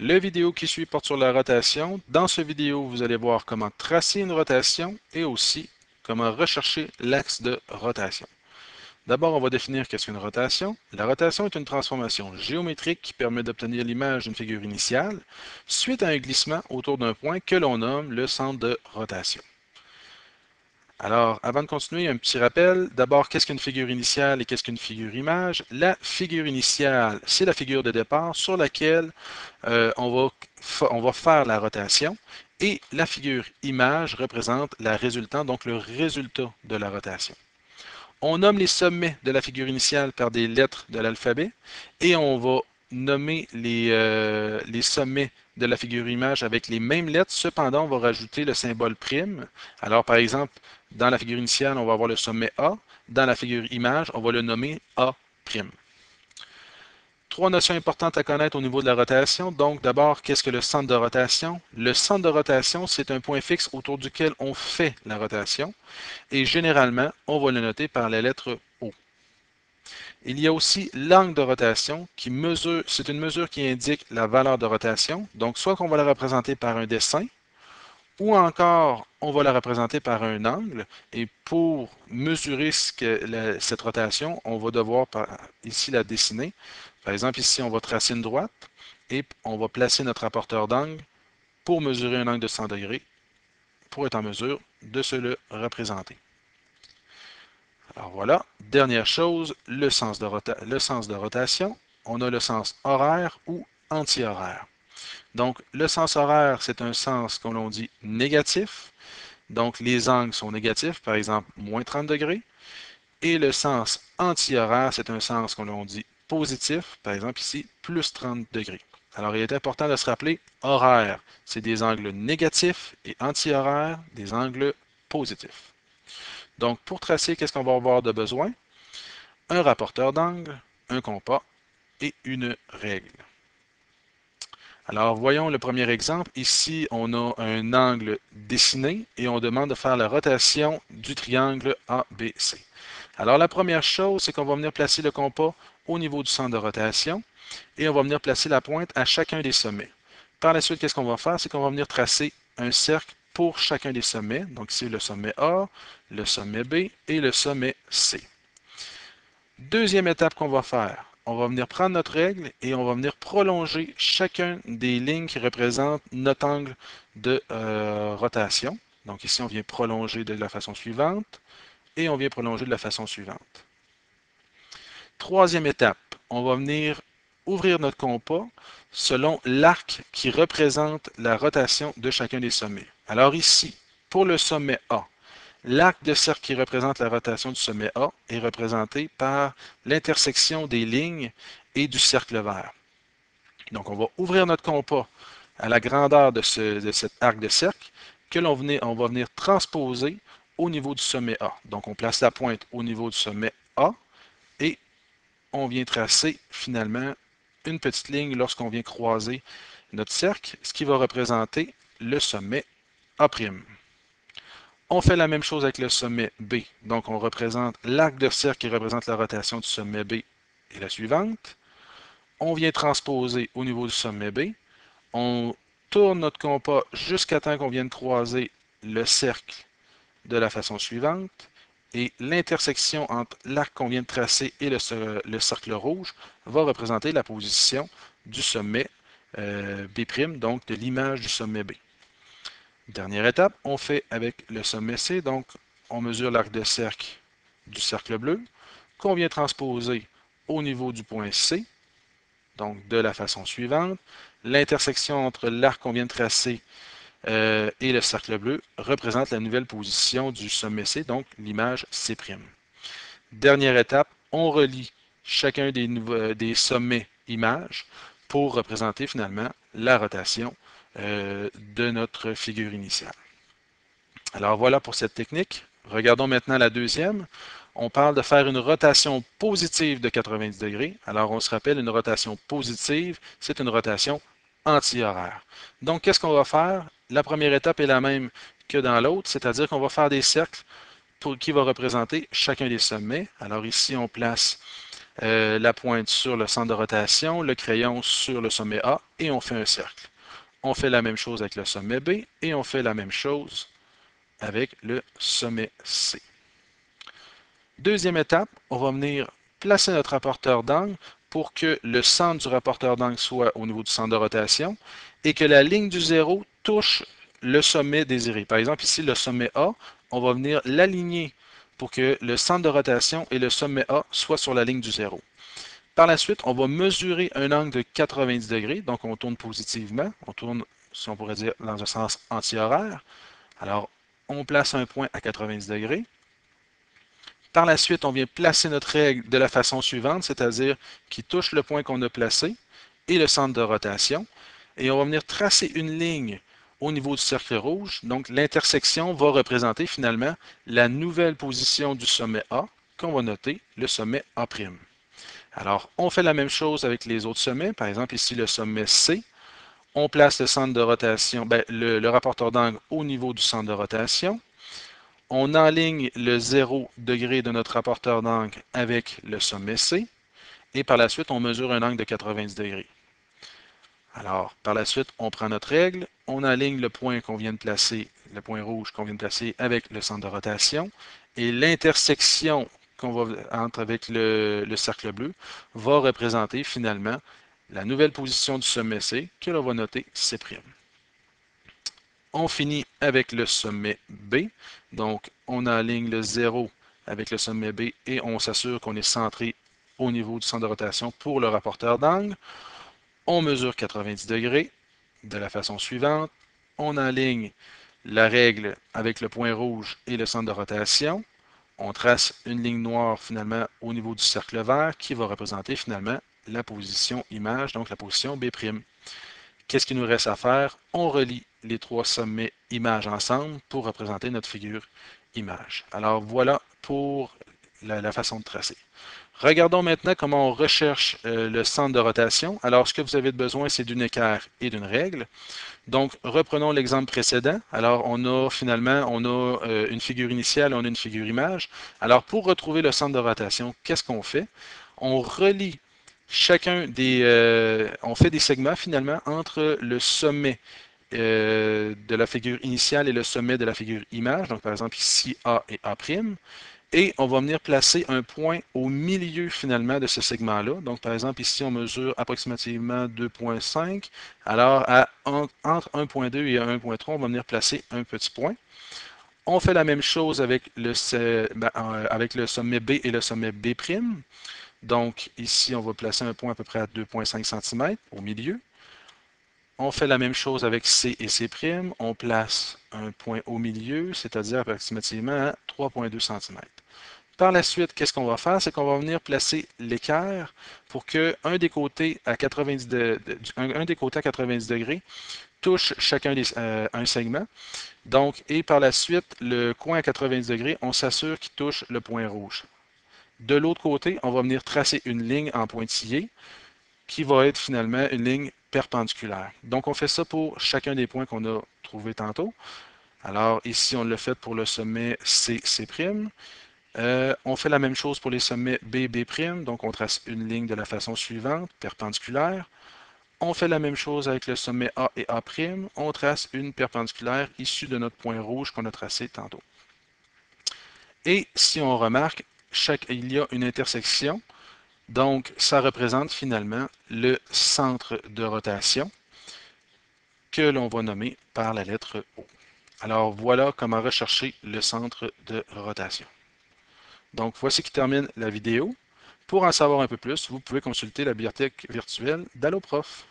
Le vidéo qui suit porte sur la rotation. Dans ce vidéo, vous allez voir comment tracer une rotation et aussi comment rechercher l'axe de rotation. D'abord, on va définir qu'est-ce qu'une rotation. La rotation est une transformation géométrique qui permet d'obtenir l'image d'une figure initiale suite à un glissement autour d'un point que l'on nomme le centre de rotation. Alors, avant de continuer, un petit rappel. D'abord, qu'est-ce qu'une figure initiale et qu'est-ce qu'une figure image? La figure initiale, c'est la figure de départ sur laquelle on va faire la rotation et la figure image représente la résultante, donc le résultat de la rotation. On nomme les sommets de la figure initiale par des lettres de l'alphabet et on va nommer les sommets de la figure image avec les mêmes lettres. Cependant, on va rajouter le symbole prime. Alors, par exemple, dans la figure initiale, on va avoir le sommet A. Dans la figure image, on va le nommer A'. Trois notions importantes à connaître au niveau de la rotation. Donc, d'abord, qu'est-ce que le centre de rotation? Le centre de rotation, c'est un point fixe autour duquel on fait la rotation. Et généralement, on va le noter par la lettre O. Il y a aussi l'angle de rotation qui mesure, c'est une mesure qui indique la valeur de rotation. Donc, soit qu'on va la représenter par un dessin, ou encore on va la représenter par un angle. Et pour mesurer cette rotation, on va devoir ici la dessiner. Par exemple, ici, on va tracer une droite et on va placer notre rapporteur d'angle pour mesurer un angle de 100 degrés pour être en mesure de se le représenter. Alors voilà, dernière chose, le sens de rotation. On a le sens horaire ou anti-horaire. Donc, le sens horaire, c'est un sens qu'on l'on dit négatif. Donc, les angles sont négatifs, par exemple, moins 30 degrés. Et le sens anti-horaire, c'est un sens qu'on l'on dit positif, par exemple ici, plus 30 degrés. Alors, il est important de se rappeler, horaire, c'est des angles négatifs et anti-horaire, des angles positifs. Donc, pour tracer, qu'est-ce qu'on va avoir de besoin? Un rapporteur d'angle, un compas et une règle. Alors, voyons le premier exemple. Ici, on a un angle dessiné et on demande de faire la rotation du triangle ABC. Alors, la première chose, c'est qu'on va venir placer le compas au niveau du centre de rotation et on va venir placer la pointe à chacun des sommets. Par la suite, qu'est-ce qu'on va faire? C'est qu'on va venir tracer un cercle pour chacun des sommets. Donc, ici, le sommet A, le sommet B et le sommet C. Deuxième étape qu'on va faire, on va venir prendre notre règle et on va venir prolonger chacun des lignes qui représentent notre angle de rotation. Donc ici, on vient prolonger de la façon suivante et on vient prolonger de la façon suivante. Troisième étape, on va venir ouvrir notre compas selon l'arc qui représente la rotation de chacun des sommets. Alors ici, pour le sommet A, l'arc de cercle qui représente la rotation du sommet A est représenté par l'intersection des lignes et du cercle vert. Donc, on va ouvrir notre compas à la grandeur de cet arc de cercle que on va venir transposer au niveau du sommet A. Donc, on place la pointe au niveau du sommet A et on vient tracer finalement une petite ligne lorsqu'on vient croiser notre cercle, ce qui va représenter le sommet A'. On fait la même chose avec le sommet B. Donc, on représente l'arc de cercle qui représente la rotation du sommet B et la suivante. On vient transposer au niveau du sommet B. On tourne notre compas jusqu'à temps qu'on vienne croiser le cercle de la façon suivante. Et l'intersection entre l'arc qu'on vient de tracer et le cercle rouge va représenter la position du sommet B', donc de l'image du sommet B. Dernière étape, on fait avec le sommet C, donc on mesure l'arc de cercle du cercle bleu, qu'on vient transposer au niveau du point C, donc de la façon suivante. L'intersection entre l'arc qu'on vient de tracer et le cercle bleu représente la nouvelle position du sommet C, donc l'image C'. Dernière étape, on relie chacun des sommets images pour représenter finalement la rotation de notre figure initiale. Alors voilà pour cette technique. Regardons maintenant la deuxième. On parle de faire une rotation positive de 90 degrés. Alors on se rappelle, une rotation positive, c'est une rotation anti-horaire. Donc qu'est-ce qu'on va faire? La première étape est la même que dans l'autre, c'est-à-dire qu'on va faire des cercles qui vont représenter chacun des sommets. Alors ici, on place la pointe sur le centre de rotation, le crayon sur le sommet A et on fait un cercle. On fait la même chose avec le sommet B et on fait la même chose avec le sommet C. Deuxième étape, on va venir placer notre rapporteur d'angle pour que le centre du rapporteur d'angle soit au niveau du centre de rotation et que la ligne du zéro touche le sommet désiré. Par exemple, ici, le sommet A, on va venir l'aligner pour que le centre de rotation et le sommet A soient sur la ligne du zéro. Par la suite, on va mesurer un angle de 90 degrés, donc on tourne positivement, on tourne, si on pourrait dire, dans un sens anti-horaire. Alors, on place un point à 90 degrés. Par la suite, on vient placer notre règle de la façon suivante, c'est-à-dire qui touche le point qu'on a placé et le centre de rotation. Et on va venir tracer une ligne au niveau du cercle rouge. Donc, l'intersection va représenter finalement la nouvelle position du sommet A, qu'on va noter le sommet A'. Alors, on fait la même chose avec les autres sommets. Par exemple, ici, le sommet C. On place le centre de rotation, le rapporteur d'angle au niveau du centre de rotation. On enligne le 0 degré de notre rapporteur d'angle avec le sommet C. Et par la suite, on mesure un angle de 90 degrés. Alors, par la suite, on prend notre règle, on aligne le point qu'on vient de placer, le point rouge qu'on vient de placer avec le centre de rotation. Et l'intersection entre avec le cercle bleu va représenter finalement la nouvelle position du sommet C que l'on va noter C'. On finit avec le sommet B. Donc, on aligne le 0 avec le sommet B et on s'assure qu'on est centré au niveau du centre de rotation pour le rapporteur d'angle. On mesure 90 degrés de la façon suivante. On aligne la règle avec le point rouge et le centre de rotation. On trace une ligne noire finalement au niveau du cercle vert qui va représenter finalement la position image, donc la position B'. Qu'est-ce qu'il nous reste à faire? On relie les trois sommets images ensemble pour représenter notre figure image. Alors voilà pour la façon de tracer. Regardons maintenant comment on recherche le centre de rotation. Alors, ce que vous avez besoin, c'est d'une équerre et d'une règle. Donc, reprenons l'exemple précédent. Alors, on a finalement, une figure initiale, on a une figure image. Alors, pour retrouver le centre de rotation, qu'est-ce qu'on fait? On relie on fait des segments finalement entre le sommet de la figure initiale et le sommet de la figure image. Donc, par exemple, ici, A et A'. Et on va venir placer un point au milieu finalement de ce segment-là. Donc, par exemple, ici, on mesure approximativement 2,5. Alors, entre 1,2 et 1,3, on va venir placer un petit point. On fait la même chose avec avec le sommet B et le sommet B'. Donc, ici, on va placer un point à peu près à 2,5 cm au milieu. On fait la même chose avec C et C'. On place un point au milieu, c'est-à-dire approximativement à 3,2 cm. Par la suite, qu'est-ce qu'on va faire? C'est qu'on va venir placer l'équerre pour qu'un des côtés à 90 degrés touche chacun un segment. Donc, et par la suite, le coin à 90 degrés, on s'assure qu'il touche le point rouge. De l'autre côté, on va venir tracer une ligne en pointillé qui va être finalement une ligne perpendiculaire. Donc, on fait ça pour chacun des points qu'on a trouvés tantôt. Alors, ici, on l'a fait pour le sommet C, C'. On fait la même chose pour les sommets B, B'. Donc, on trace une ligne de la façon suivante, perpendiculaire. On fait la même chose avec le sommet A et A'. On trace une perpendiculaire issue de notre point rouge qu'on a tracé tantôt. Et si on remarque, il y a une intersection. Donc, ça représente finalement le centre de rotation que l'on va nommer par la lettre O. Alors, voilà comment rechercher le centre de rotation. Donc, voici qui termine la vidéo. Pour en savoir un peu plus, vous pouvez consulter la bibliothèque virtuelle d'AlloProf.